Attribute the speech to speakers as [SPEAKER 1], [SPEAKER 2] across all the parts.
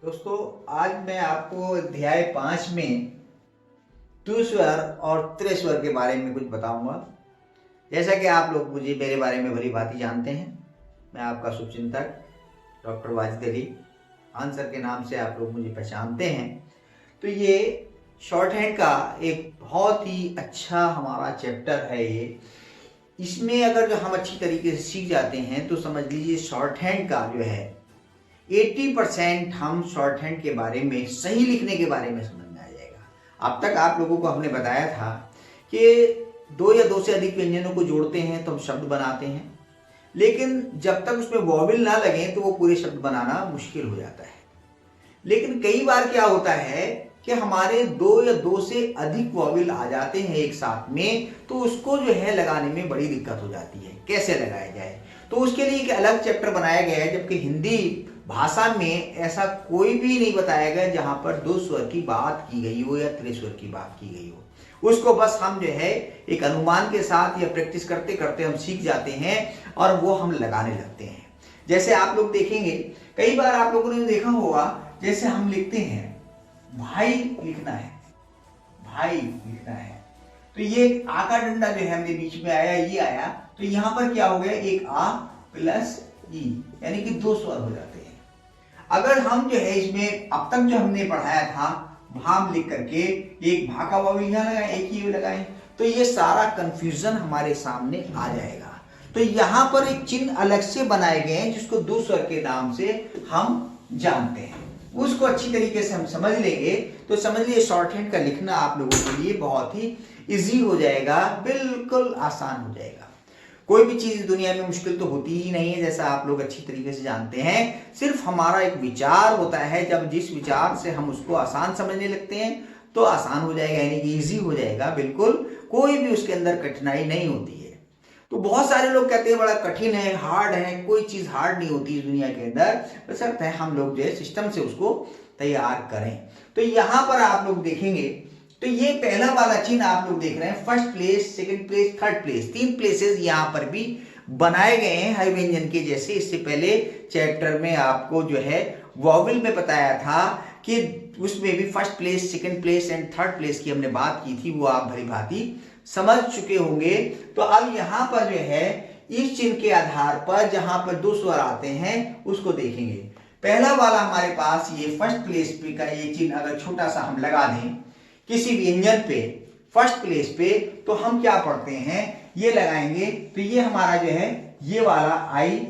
[SPEAKER 1] दोस्तों, आज मैं आपको अध्याय 5 में तुस्वर और त्रिस्वर के बारे में कुछ बताऊंगा। जैसा कि आप लोग मुझे मेरे बारे में भली भांति जानते हैं, मैं आपका शुभचिंतक डॉक्टर वाजिद अली आंसर के नाम से आप लोग मुझे पहचानते हैं। तो ये शॉर्ट हैंड का एक बहुत ही अच्छा हमारा चैप्टर है। ये इसमें अगर जो हम अच्छी तरीके से सीख जाते हैं तो समझ लीजिए शॉर्ट हैंड का जो है 80% हम शॉर्ट हैंड के बारे में, सही लिखने के बारे में समझ में आ जाएगा। अब तक आप लोगों को हमने बताया था कि दो या दो से अधिक व्यंजनों को जोड़ते हैं तो हम शब्द बनाते हैं, लेकिन जब तक उसमें वॉवेल ना लगे तो वो पूरे शब्द बनाना मुश्किल हो जाता है। लेकिन कई बार क्या होता है कि हमारे दो या दो से अधिक वॉवेल आ जाते हैं एक साथ में, तो उसको जो है लगाने में बड़ी दिक्कत हो जाती है, कैसे लगाया जाए। तो उसके लिए एक अलग चैप्टर बनाया गया है, जबकि हिंदी भाषा में ऐसा कोई भी नहीं बताया गया जहां पर दो स्वर की बात की गई हो या त्रिस्वर की बात की गई हो। उसको बस हम जो है एक अनुमान के साथ या प्रैक्टिस करते करते हम सीख जाते हैं और वो हम लगाने लगते हैं। जैसे आप लोग देखेंगे, कई बार आप लोगों ने देखा होगा, जैसे हम लिखते हैं भाई लिखना है, भाई लिखना है, तो ये आ का डंडा जो है हमने बीच में आया, ये आया, तो यहां पर क्या हो गया, एक आ प्लस ई, यानी कि दो स्वर हो जाते हैं। अगर हम जो है इसमें अब तक जो हमने पढ़ाया था भाम लिख करके एक भा का वाव यहां लगाए, एक ही लगाए, तो ये सारा कंफ्यूजन हमारे सामने आ जाएगा। तो यहां पर एक चिन्ह अलग से बनाए गए हैं जिसको दो स्वर के नाम से हम जानते हैं। उसको अच्छी तरीके से हम समझ लेंगे तो समझ लिए शॉर्ट हैंड का लिखना आप लोगों के लिए बहुत ही इजी हो जाएगा, बिल्कुल आसान हो जाएगा। कोई भी चीज दुनिया में मुश्किल तो होती ही नहीं है, जैसा आप लोग अच्छी तरीके से जानते हैं। सिर्फ हमारा एक विचार होता है, जब जिस विचार से हम उसको आसान समझने लगते हैं तो आसान हो जाएगा, यानी कि इजी हो जाएगा। बिल्कुल कोई भी उसके अंदर कठिनाई नहीं होती है। तो बहुत सारे लोग कहते हैं बड़ा कठिन है, हार्ड है। कोई चीज हार्ड नहीं होती इस दुनिया के अंदर, बशर्ते हम लोग जो है सिस्टम से उसको तैयार करें। तो यहां पर आप लोग देखेंगे तो ये पहला वाला चिन्ह आप लोग देख रहे हैं, first place, second place, third place, 3 places यहां पर भी बनाए गए हैं हर व्यंजन के। जैसे इससे पहले चैप्टर में आपको जो है वॉवेल में बताया था कि उसमें भी first place, second place and third place की हमने बात की थी, वो आप भली भांति समझ चुके होंगे। तो अब यहां पर जो है इस चिन्ह के आधार पर जहां पर दो स्वर आते हैं उसको देखेंगे। पहला वाला हमारे पास ये फर्स्ट प्लेस पे का ये चिन्ह अगर छोटा सा हम लगा दें किसी व्यंजन पे फर्स्ट प्लेस पे, तो हम क्या पढ़ते हैं, ये लगाएंगे तो ये हमारा जो है ये वाला आई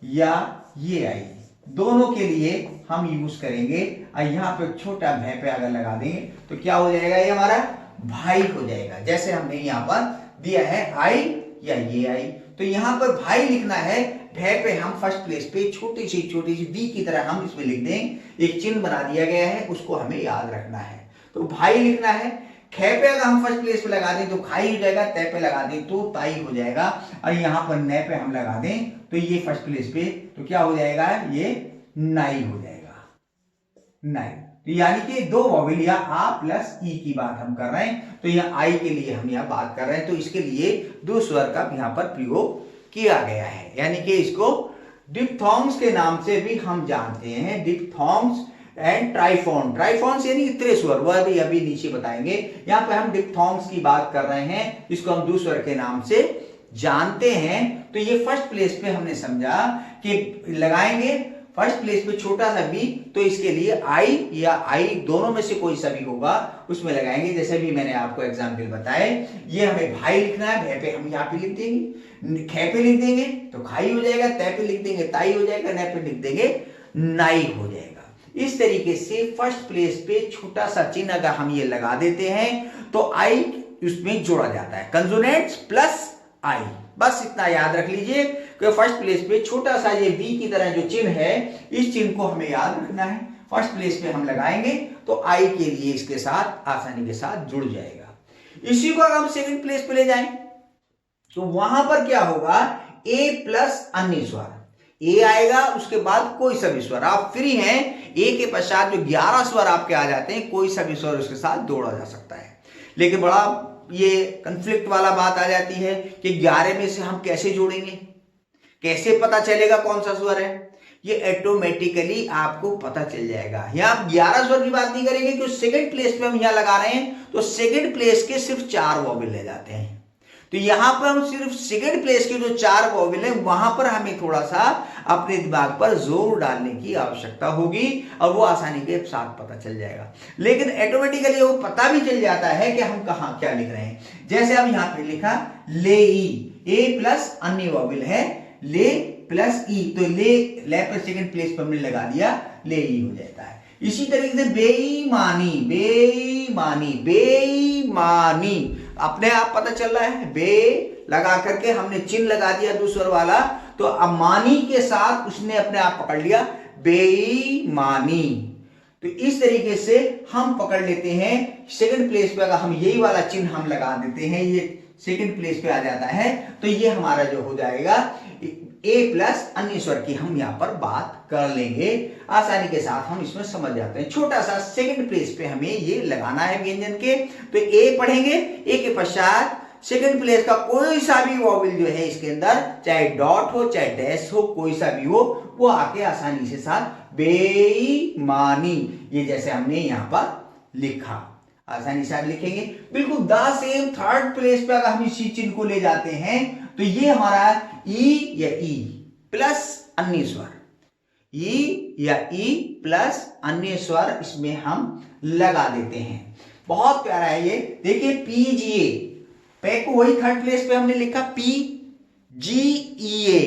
[SPEAKER 1] या ये आई, दोनों के लिए हम यूज करेंगे। और यहाँ पे छोटा भय पे अगर लगा देंगे तो क्या हो जाएगा, ये हमारा भाई हो जाएगा। जैसे हमने यहाँ पर दिया है आई या ये आई, तो यहाँ पर भाई लिखना है, भय पे हम फर्स्ट प्लेस पे छोटी सी वी की तरह हम इसमें लिख दें, एक चिन्ह बना दिया गया है, उसको हमें याद रखना है। तो भाई लिखना है, खे पे अगर हम फर्स्ट प्लेस पे लगा दें तो खाई हो जाएगा, तय पे लगा दें तो ताई हो जाएगा, और यहाँ पर नय पे हम लगा दें तो ये फर्स्ट प्लेस पे तो क्या हो जाएगा, ये नाई हो जाएगा, नाई। तो यानी कि दो वॉवेल या आ प्लस ई की बात हम कर रहे हैं, तो यहाँ आई के लिए हम यहाँ बात कर रहे हैं, तो इसके लिए दो स्वर का यहाँ पर प्रयोग किया गया है। यानी कि इसको डिप्थॉन्ग्स के नाम से भी हम जानते हैं, डिप्थॉन्ग्स एंड ट्राइफॉन। ट्राइफॉन्स यानी त्रिस्वर, वह भी अभी नीचे बताएंगे। यहाँ पे हम डिप्थॉन्ग्स की बात कर रहे हैं, इसको हम दूसर के नाम से जानते हैं। तो ये फर्स्ट प्लेस पे हमने समझा कि लगाएंगे फर्स्ट प्लेस पे छोटा सा बी, तो इसके लिए आई या आई दोनों में से कोई सा भी होगा उसमें लगाएंगे। जैसे भी मैंने आपको एग्जाम्पल बताए, ये हमें भाई लिखना है, भय पे हम यहाँ पे लिख देंगे, खे पे लिख देंगे तो खाई हो जाएगा, तय पे लिख देंगे ताई हो जाएगा, नय पे लिख देंगे नाई हो जाएगा। इस तरीके से फर्स्ट प्लेस पे छोटा सा चिन्ह अगर हम ये लगा देते हैं तो आई उसमें जोड़ा जाता है, कंसोनेंट्स प्लस आई। बस इतना याद रख लीजिए कि फर्स्ट प्लेस पे छोटा सा ये वी की तरह जो चिन्ह है, इस चिन्ह को हमें याद रखना है। फर्स्ट प्लेस पे हम लगाएंगे तो आई के लिए इसके साथ आसानी के साथ जुड़ जाएगा। इसी को अगर हम सेकंड प्लेस पे ले जाएं तो वहां पर क्या होगा, ए प्लस अन्य स्वर, ए आएगा उसके बाद कोई सा भी स्वर, आप फ्री हैं, ए के पश्चात जो 11 स्वर आपके आ जाते हैं, कोई सा भी स्वर उसके साथ जोड़ा जा सकता है। लेकिन बड़ा ये कंफ्लिक्ट वाला बात आ जाती है कि 11 में से हम कैसे जोड़ेंगे, कैसे पता चलेगा कौन सा स्वर है। ये ऑटोमेटिकली आपको पता चल जाएगा। यहाँ आप 11 स्वर की बात नहीं करेंगे क्योंकि सेकंड प्लेस पे हम यहाँ लगा रहे हैं, तो सेकंड प्लेस के सिर्फ 4 वॉवेल ले जाते हैं। तो यहाँ पर हम सिर्फ सेकंड प्लेस के जो 4 वॉवेल है वहां पर हमें थोड़ा सा अपने दिमाग पर जोर डालने की आवश्यकता होगी और वो आसानी के साथ पता चल जाएगा। लेकिन ऑटोमेटिकली वो पता भी चल जाता है कि हम कहाँ क्या लिख रहे हैं। जैसे अब यहाँ पे लिखा ले ई, ए प्लस अन्य वॉवेल है ले प्लस ई, तो ले पर सेकंड प्लेस पर हमने लगा दिया, ले ई हो जाता है। इसी तरीके से बेईमानी, बेईमानी, बेईमानी अपने आप पता चल रहा है, बे लगा करके हमने चिन्ह लगा दिया दूसरा वाला, तो अब मानी के साथ उसने अपने आप पकड़ लिया बेईमानी। तो इस तरीके से हम पकड़ लेते हैं। सेकंड प्लेस पे अगर हम यही वाला चिन्ह हम लगा देते हैं, ये सेकंड प्लेस पे आ जाता है, तो ये हमारा जो हो जाएगा ए प्लस अन्य स्वर की हम यहाँ पर बात कर लेंगे। आसानी के साथ हम इसमें समझ जाते हैं। छोटा सा सेकंड प्लेस पे हमें ये लगाना है व्यंजन के, तो ए पढ़ेंगे, ए के पश्चात सेकंड प्लेस का कोई सा भी वॉवेल जो है इसके अंदर, चाहे डॉट हो चाहे डैश हो, कोई सा भी हो, वो आके आसानी से साथ बेईमानी, ये जैसे हमने यहाँ पर लिखा, आसानी से लिखेंगे। बिल्कुल द सेम थर्ड प्लेस पे अगर हम इसी चिन्ह को ले जाते हैं, तो ये हमारा ई या ई प्लस अन्य स्वर, ई या ई प्लस अन्य स्वर इसमें हम लगा देते हैं। बहुत प्यारा है ये। देखिए पीजीए, पे को वही थर्ड प्लेस पे हमने लिखा पी जी ई ए,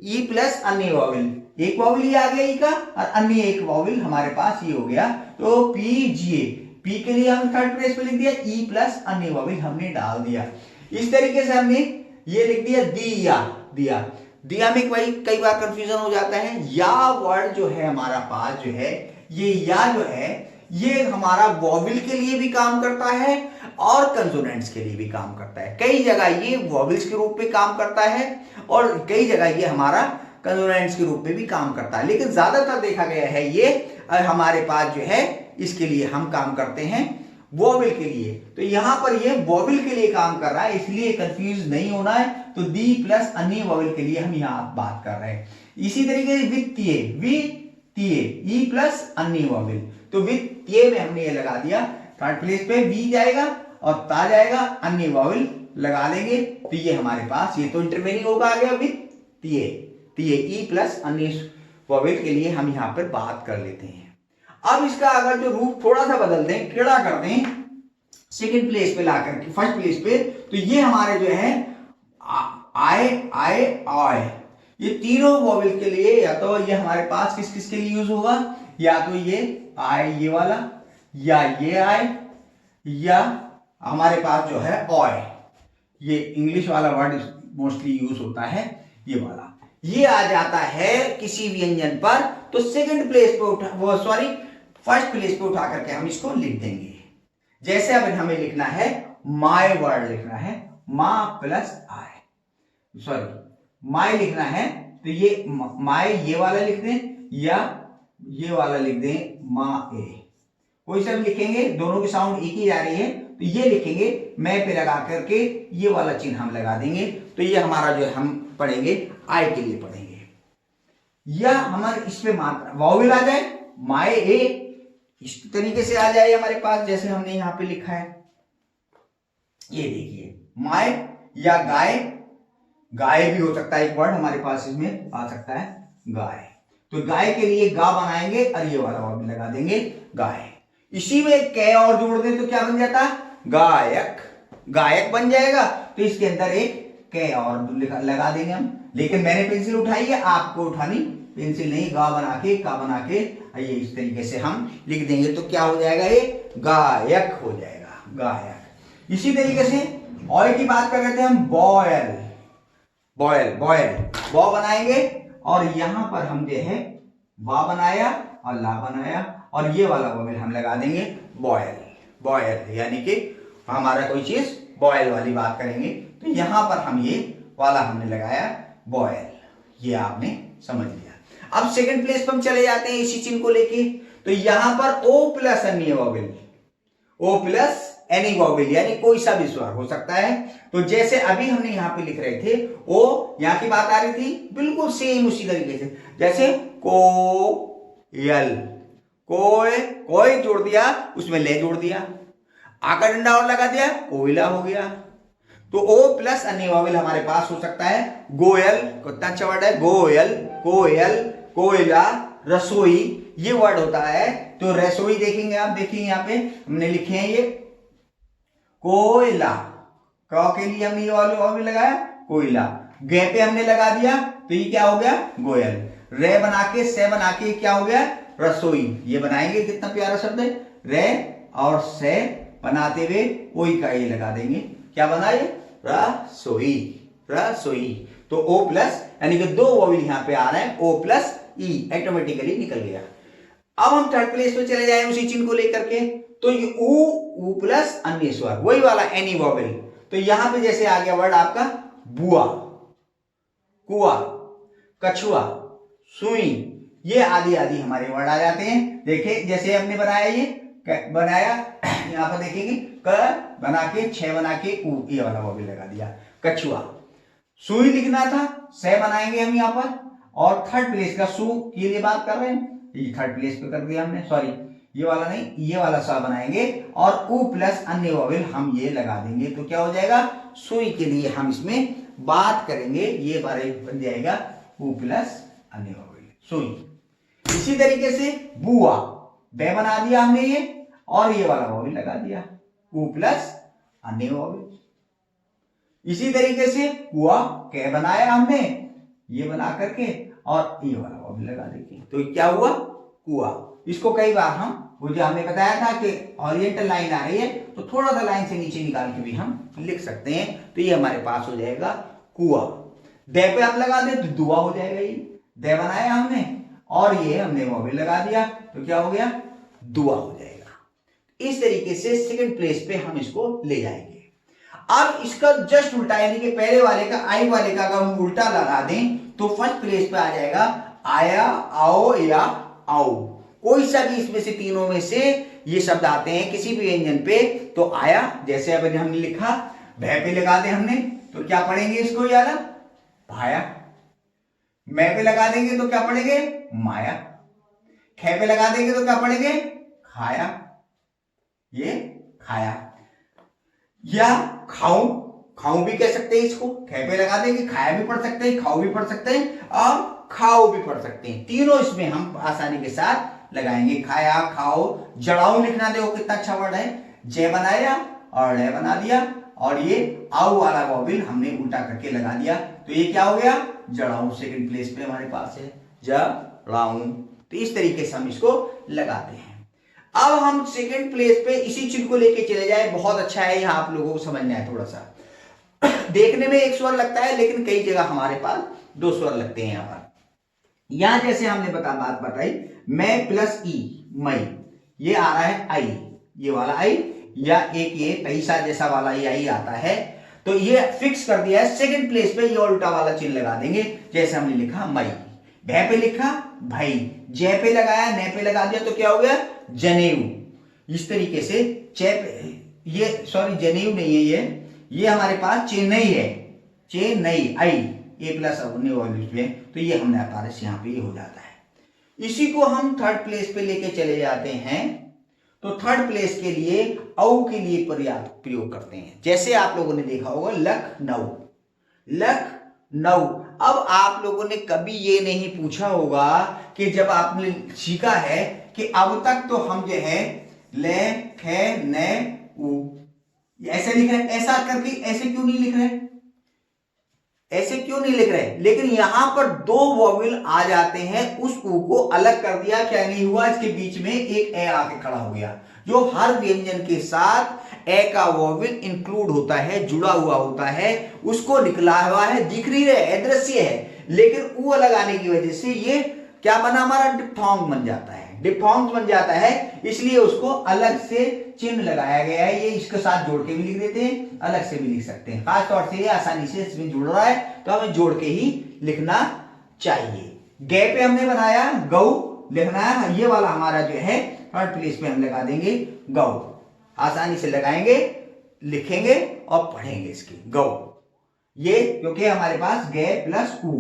[SPEAKER 1] ई प्लस अन्य वॉवेल, एक वॉवेल ये आ गया ई का और अन्य एक वॉवेल हमारे पास ये हो गया, तो पीजीए, पी के लिए हम थर्ड प्लेस पे लिख दिया, ई प्लस अन्य वॉवेल हमने डाल दिया। इस तरीके से हमने ये लिख दिया दिया, दिया, दिया में कई बार कंफ्यूजन हो जाता है। या वर्ड जो है हमारा पास जो है, ये या जो है ये हमारा वॉवेल के लिए भी काम करता है और कंसोनेंट्स के लिए भी काम करता है। कई जगह ये वॉवेल्स के रूप में काम करता है और कई जगह ये हमारा कंसोनेंट्स के रूप में भी काम करता है, लेकिन ज्यादातर देखा गया है ये हमारे पास जो है इसके लिए हम काम करते हैं, वॉवेल के लिए। तो यहां पर ये वॉवेल के लिए काम कर रहा है, इसलिए कंफ्यूज नहीं होना है। तो दी प्लस अन्य वॉवेल के लिए हम यहां बात कर रहे हैं। इसी तरीके से वित्तीय, वित्तीय, ई प्लस अन्य वॉवेल, तो वित्तीय में हमने ये लगा दिया, थर्ड प्लेस पे वी जाएगा और ता जाएगा, अन्य वॉवेल लगा लेंगे, तो ये हमारे पास ये तो इंटरवेनिंग होगा आ गया वित्तीय, तीय, ई प्लस अन्य वॉवेल के लिए हम यहां पर बात कर लेते हैं। अब इसका अगर जो रूप थोड़ा सा बदल दें, टेढ़ा कर दें सेकंड प्लेस पे लाकर के फर्स्ट प्लेस पे, तो ये हमारे जो है आए आए आए, ये तीनों वॉवेल के लिए या तो ये हमारे पास किस किस के लिए यूज होगा, या तो ये आए ये वाला, या ये आए, या हमारे पास जो है ऑय, ये इंग्लिश वाला वर्ड मोस्टली यूज होता है, ये वाला ये आ जाता है किसी व्यंजन पर, तो सेकंड प्लेस पे उठा वो सॉरी फर्स्ट प्लेस पे उठा करके हम इसको लिख देंगे। जैसे अब हमें लिखना है माय वर्ड लिखना है, माँ प्लस आय, सॉरी माय लिखना है, तो ये माय ये वाला लिख दें या ये वाला लिख दें माँ ए, कोई सा भी लिखेंगे, दोनों की साउंड एक ही जा रही है, तो ये लिखेंगे, मैं पे लगा करके ये वाला चिन्ह हम लगा देंगे, तो ये हमारा जो हम पढ़ेंगे आई के लिए पढ़ेंगे। या हमारे इसमें मात्रा वॉवेल आ जाए, माए ए इस तरीके से आ जाए हमारे पास, जैसे हमने यहां पे लिखा है, ये देखिए माए या गाय, गाय भी हो सकता है, एक वर्ड हमारे पास इसमें आ सकता है गाय, तो गाय के लिए गा बनाएंगे और ये वाला वॉवेल लगा देंगे गाय। इसी में कै और जोड़ दें तो क्या बन जाता, गायक, गायक बन जाएगा, तो इसके अंदर एक कै और लगा देंगे हम। लेकिन मैंने पेंसिल उठाई है, आपको उठानी पेंसिल नहीं, गा बना के का बना के ये इस तरीके से हम लिख देंगे, तो क्या हो जाएगा, ये गायक हो जाएगा, गायक। इसी तरीके से ऑयल की बात कर रहे थे हम, बॉयल, बॉयल, बॉयल, बॉ बनाएंगे और यहां पर हम जो है बा बनाया और ला बनाया और ये वाला वॉवेल हम लगा देंगे बॉयल, बॉयल, यानी कि हमारा कोई चीज बॉयल वाली बात करेंगे, तो यहां पर हम ये वाला हमने लगाया बॉयल, ये आपने समझ लिया। अब सेकंड प्लेस पर हम चले जाते हैं इसी चिन्ह को लेके, तो यहां पर ओ प्लस अन्य vowel, O plus any vowel यानी कोई सा भी स्वर हो सकता है। तो जैसे अभी हमने यहां पे लिख रहे थे ओ, यहां की बात आ रही थी, बिल्कुल सेम उसी तरीके से, जैसे कोयल, कोई जोड़ दिया, उसमें ले जोड़ दिया, आ का डंडा और लगा दिया, कोयला हो गया। तो ओ प्लस अन्य वॉवेल हमारे पास हो सकता है गोयल, कितना अच्छा वर्ड है, गोयल, कोयल, कोयला, रसोई, ये वर्ड होता है। तो रसोई देखेंगे आप, देखिए यहाँ पे हमने लिखे हैं ये कोयला, क के लिए हमने ये वॉवेल लगाया कोयला, गे पे हमने लगा दिया तो ये क्या हो गया गोयल, रे बना के से बना के क्या हो गया रसोई। ये बनाएंगे, कितना प्यारा शब्द है, रे और से बनाते हुए ओई का ये लगा देंगे, क्या बना ये रसोई, रसोई। तो ओ प्लस यानी कि दो वॉवेल यहां पे आ रहे हैं, ओ प्लस ई ऑटोमेटिकली निकल गया। अब हम थर्ड प्लेस पे चले जाए उसी चिन्ह को लेकर के, तो ये ऊ प्लस अन्य स्वर, वही वाला एनी वॉवेल। तो यहां पे जैसे आ गया वर्ड आपका बुआ, कुआ, कछुआ, सुई, ये आदि आदि हमारे वर्ड आ जाते हैं। देखिए जैसे हमने बनाया, ये बनाया यहां पर देखेंगे क बना के छह बना के ऊ, ये वाला वॉवेल लगा दिया कछुआ। सुई लिखना था, से बनाएंगे हम यहां पर, और थर्ड प्लेस का सु के लिए बात कर रहे हैं, ये थर्ड प्लेस पे कर दिया हमने, सॉरी ये वाला नहीं, ये वाला सा बनाएंगे और ऊ प्लस अन्य वॉवेल हम ये लगा देंगे, तो क्या हो जाएगा सुई के लिए हम इसमें बात करेंगे, ये बारे बन जाएगा ऊ प्लस अन्य वॉवेल सुई। इसी तरीके से बुआ, बे बना दिया हमने ये, और ये वाला वॉवेल लगा दिया ऊ प्लस अन्य वॉवेल। इसी तरीके से कुआ, के बनाया हमने, ये बना करके और ये वाला वॉवेल लगा देंगे, तो क्या हुआ कुआ। इसको कई बार हम, वो जो हमने बताया था कि ओरिएंटल लाइन आ रही है तो थोड़ा सा लाइन से नीचे निकाल के भी हम लिख सकते हैं, तो ये हमारे पास हो जाएगा कुआ। दे पे आप लगा दे तो दुआ हो जाएगा, ये दे बनाया हमने और ये हमने वॉवेल लगा दिया, तो क्या हो गया दुआ हो जाएगा। इस तरीके से सेकंड प्लेस पे हम इसको ले जाएंगे। अब इसका जस्ट उल्टा, यानी कि पहले वाले का आई वाले का अगर हम उल्टा लगा दें तो फर्स्ट प्लेस पे आ जाएगा आया, आओ या आओ। कोई सा भी इसमें से तीनों में से ये शब्द आते हैं किसी भी व्यंजन पे, तो आया, जैसे अब हमने लिखा भय पे लगा दे हमने तो क्या पढ़ेंगे इसको यार भाया, मैं पे लगा देंगे तो क्या पढ़ेंगे माया, खे पे लगा देंगे तो क्या पढ़ेंगे खाया, ये खाया। या खाऊं, खाऊं भी कह सकते हैं इसको, खे पे लगा देंगे खाया भी पढ़ सकते हैं, खाओ भी पढ़ सकते हैं और खाओ भी पढ़ सकते हैं, तीनों इसमें हम आसानी के साथ लगाएंगे। खाया, खाओ, जड़ाऊ लिखना, देखो कितना अच्छा वर्ड है, जय बनाया और रे बना दिया और ये आऊ वाला वॉवेल हमने उल्टा करके लगा दिया, तो ये क्या हो गया जड़ाऊ। सेकंड प्लेस पे हमारे पास है जड़ाऊ। तो इस तरीके से हम इसको लगाते हैं। अब हम सेकंड प्लेस पे इसी चिन्ह को लेके चले जाए, बहुत अच्छा है, यहां आप लोगों को समझना है थोड़ा सा। देखने में एक स्वर लगता है लेकिन कई जगह हमारे पास दो स्वर लगते हैं। यहां पर यहां जैसे हमने बात बताई मैं प्लस ई मई, ये आ रहा है आई, ये वाला आई, या एक ये पैसा जैसा वाला ये आई आता है, तो ये फिक्स कर दिया है। सेकंड प्लेस पे ये उल्टा वाला चिन्ह लगा देंगे, जैसे हमने लिखा मई, भै पे लिखा भाई, जय पे लगाया, ने पे लगा दिया तो क्या हो गया जनेऊ। इस तरीके से ये सॉरी जनेऊ नहीं है, ये हमारे पास चेन्नई है, चेन्नई आई ए प्लस में, तो ये हमने पारस यहाँ पे ये हो जाता है। इसी को हम थर्ड प्लेस पे लेके चले जाते हैं, तो थर्ड प्लेस के लिए औ के लिए प्रयोग करते हैं। जैसे आप लोगों ने देखा होगा लखनऊ, लखनऊ। अब आप लोगों ने कभी ये नहीं पूछा होगा कि जब आपने सीखा है कि अब तक तो हम जो है ले खे ने उ ऐसे लिख रहे, ऐसा करके ऐसे क्यों नहीं लिख रहे, ऐसे क्यों नहीं लिख रहे, लेकिन यहां पर दो वॉवेल आ जाते हैं, उस ऊ को अलग कर दिया, क्या नहीं हुआ इसके बीच में एक ए आके खड़ा हो गया, जो हर व्यंजन के साथ ए का वॉवेल इंक्लूड होता है, जुड़ा हुआ होता है, उसको निकला हुआ है, दिख नहीं रहा है, अदृश्य है, लेकिन ऊ अलग आने की वजह से ये क्या बना हमारा डिप्थोंग बन जाता है, डिप्थोंग बन जाता है, इसलिए उसको अलग से चिन्ह लगाया गया है। ये इसके साथ जोड़ के भी लिख देते हैं, अलग से भी लिख सकते हैं, खास तौर से ये आसानी से इसमें जुड़ रहा है तो हमें जोड़ के ही लिखना चाहिए। गे पे हमने बनाया गौ लिखना है, ये वाला हमारा जो है थर्ड प्लेस पे हम लगा देंगे गौ, आसानी से लगाएंगे, लिखेंगे और पढ़ेंगे इसकी गौ, ये क्योंकि हमारे पास गे प्लस ऊ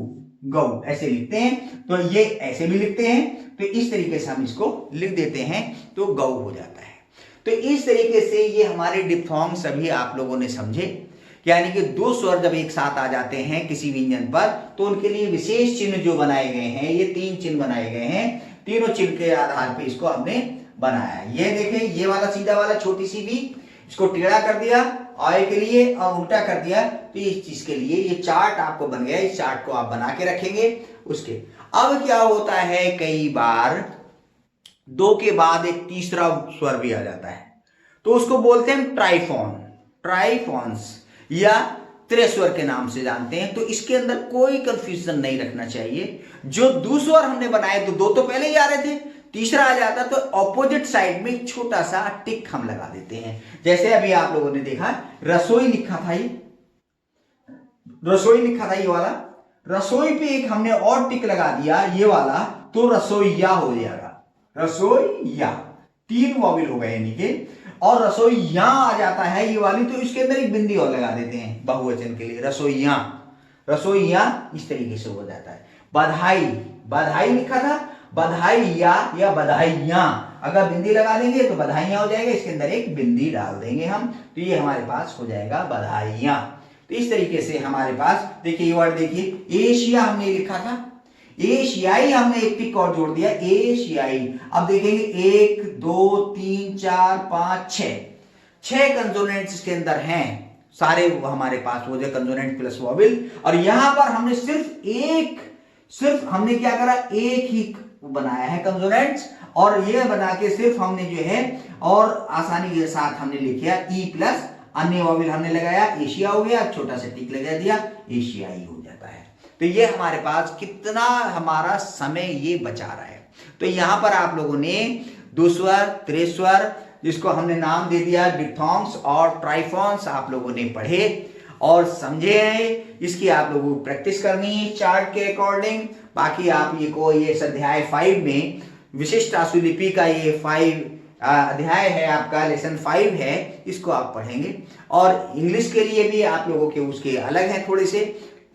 [SPEAKER 1] गऊ ऐसे लिखते हैं, तो ये ऐसे भी लिखते हैं, तो इस तरीके से हम इसको लिख देते हैं तो गऊ हो जाता है। तो इस तरीके से ये हमारे डिप्थोंग सभी आप लोगों ने समझे, यानी कि दो स्वर जब एक साथ आ जाते हैं किसी व्यंजन पर तो उनके लिए विशेष चिन्ह जो बनाए गए हैं, ये 3 चिन्ह बनाए गए हैं, तीनों चिन्ह के आधार पे इसको हमने बनाया। ये देखें, ये वाला सीधा वाला छोटी सी भी, इसको टेढ़ा कर दिया आय के लिए और उल्टा कर दिया, तो इस चीज के लिए ये चार्ट आपको बन गया। इस चार्ट को आप बना के रखेंगे। उसके अब क्या होता है, कई बार 2 के बाद एक तीसरा स्वर भी आ जाता है, तो उसको बोलते हैं ट्राइफॉन, ट्राइफॉन्स या त्रिस्वर के नाम से जानते हैं। तो इसके अंदर कोई कंफ्यूजन नहीं रखना चाहिए। जो दूसरा हमने बनाए तो 2 तो पहले ही आ रहे थे, तीसरा आ जाता तो ऑपोजिट साइड में छोटा सा टिक हम लगा देते हैं। जैसे अभी आप लोगों ने देखा रसोई लिखा था, ये रसोई लिखा था, ये वाला रसोई पे एक हमने और टिक लगा दिया ये वाला, तो रसोईया हो जाएगा, रसोईया, 3 वॉवेल हो गए यानी कि। और रसोईया आ जाता है ये वाली, तो इसके अंदर एक बिंदी और लगा देते हैं बहुवचन के लिए, रसोईया, रसोईया इस तरीके से हो जाता है। बधाई, बधाई लिखा था, बधाइया या बधाइया, अगर बिंदी लगा देंगे तो बधाइयां हो जाएगा, इसके अंदर एक बिंदी डाल देंगे हम, तो ये हमारे पास हो जाएगा बधाइयां। तो इस तरीके से हमारे पास देखिए ये वर्ड देखिए, एशिया हमने लिखा था, एशियाई हमने एक टिक और जोड़ दिया, एशियाई। अब देखेंगे 1 2 3 4 5 6 कंसोनेंट्स इसके अंदर हैं सारे हमारे पास, वो जो कंसोनेंट प्लस वॉवेल। और यहां पर हमने सिर्फ हमने क्या करा, एक ही बनाया है कंसोनेंट्स, और ये बना के सिर्फ हमने जो है और आसानी के साथ हमने लिखा ई प्लस अन्य वॉवेल हमने लगाया, एशिया हो गया, छोटा सा टिक लगा दिया, एशियाई हो जाता है। तो ये हमारे पास कितना हमारा समय ये बचा रहा है। तो यहां पर आप लोगों ने दुस्वर, त्रिस्वर, जिसको हमने नाम दे दिया डिप्थोंग्स और ट्राइफॉन्स, आप लोगों ने पढ़े और समझे हैं। इसकी आप लोगों को प्रैक्टिस करनी है चार्ट के अकॉर्डिंग। बाकी आप ये अध्याय 5 में विशिष्ट आशुलिपि का ये 5 अध्याय है, आपका लेसन 5 है, इसको आप पढ़ेंगे। और इंग्लिश के लिए भी आप लोगों के उसके अलग है,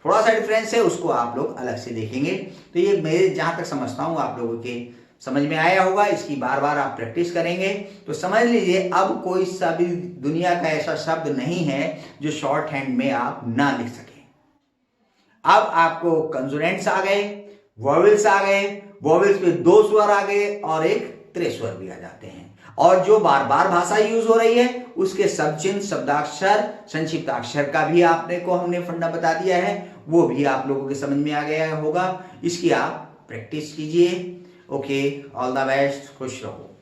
[SPEAKER 1] थोड़ा सा डिफरेंस है, उसको आप लोग अलग से देखेंगे। तो ये मेरे जहां तक समझता हूं आप लोगों के समझ में आया होगा। इसकी बार बार आप प्रैक्टिस करेंगे तो समझ लीजिए अब कोई सा भी दुनिया का ऐसा शब्द नहीं है जो शॉर्ट हैंड में आप ना लिख सके। अब आपको कंसोनेंट्स आ गए, वॉवेल्स आ गए, वॉवेल्स पे 2 स्वर आ गए और एक त्रिस्वर भी आ जाते हैं। और जो बार बार भाषा यूज हो रही है उसके सबचिन्ह, शब्दाक्षर, संक्षिप्ताक्षर का भी आपने को हमने फंडा बता दिया है, वो भी आप लोगों के समझ में आ गया होगा। इसकी आप प्रैक्टिस कीजिए। ओके, ऑल द बेस्ट, खुश रहो।